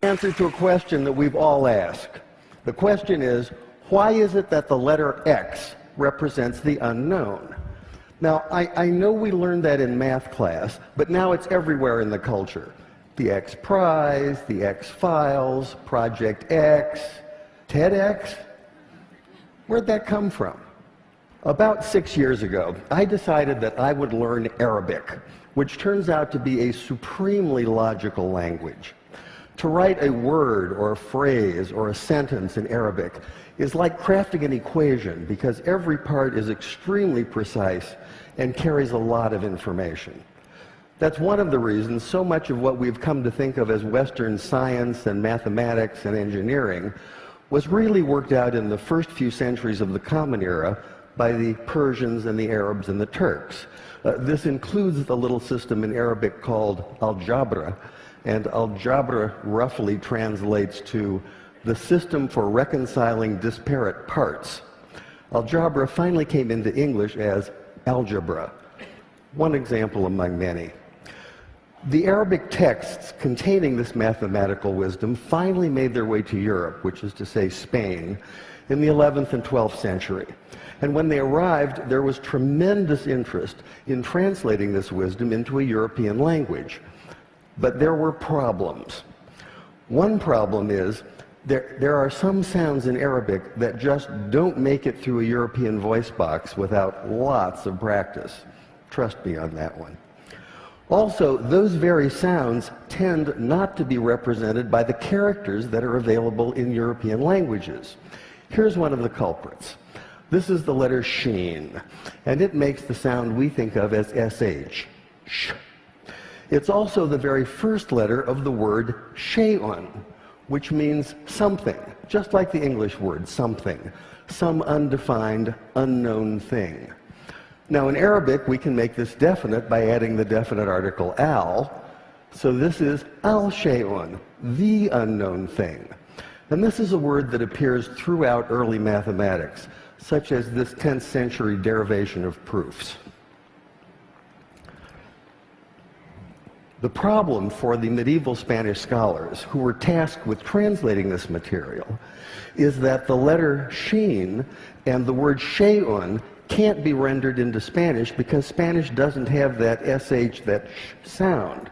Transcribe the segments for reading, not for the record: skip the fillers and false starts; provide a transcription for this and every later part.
Answer to a question that we've all asked. The question is, why is it that the letter X represents the unknown? Now, I know we learned that in math class, but now it's everywhere in the culture. The X Prize, the X Files, Project X, TEDx. Where'd that come from? About 6 years ago, I decided that I would learn Arabic, which turns out to be a supremely logical language. To write a word or a phrase or a sentence in Arabic is like crafting an equation because every part is extremely precise and carries a lot of information. That's one of the reasons so much of what we've come to think of as Western science and mathematics and engineering was really worked out in the first few centuries of the Common Era by the Persians and the Arabs and the Turks. This includes the little system in Arabic called algebra, and algebra roughly translates to the system for reconciling disparate parts. Algebra finally came into English as algebra, one example among many. The Arabic texts containing this mathematical wisdom finally made their way to Europe, which is to say Spain, in the 11th and 12th century. And when they arrived, there was tremendous interest in translating this wisdom into a European language. But there were problems. One problem is there are some sounds in Arabic that just don't make it through a European voice box without lots of practice. Trust me on that one. Also, those very sounds tend not to be represented by the characters that are available in European languages. Here's one of the culprits. This is the letter Sheen, and it makes the sound we think of as SH. Sh. It's also the very first letter of the word shay'un, which means something, just like the English word something, some undefined, unknown thing. Now in Arabic, we can make this definite by adding the definite article al, so this is al-shay'un, the unknown thing. And this is a word that appears throughout early mathematics, such as this 10th century derivation of proofs. The problem for the medieval Spanish scholars who were tasked with translating this material is that the letter sheen and the word shay'un can't be rendered into Spanish because Spanish doesn't have that sh, that sh sound.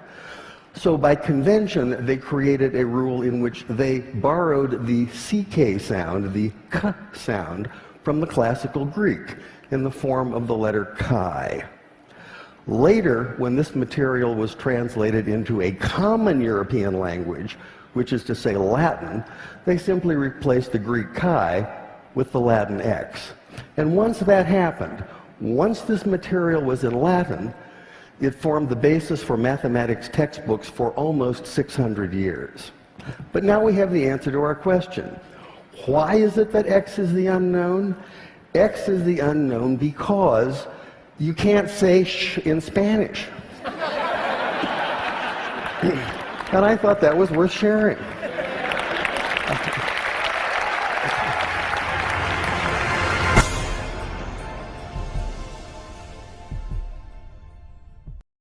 So by convention, they created a rule in which they borrowed the ck sound, the k sound, from the classical Greek in the form of the letter chi. Later, when this material was translated into a common European language, which is to say Latin, they simply replaced the Greek chi with the Latin x. And once that happened, once this material was in Latin, it formed the basis for mathematics textbooks for almost 600 years. But now we have the answer to our question. Why is it that x is the unknown? X is the unknown because you can't say sh in Spanish. And I thought that was worth sharing.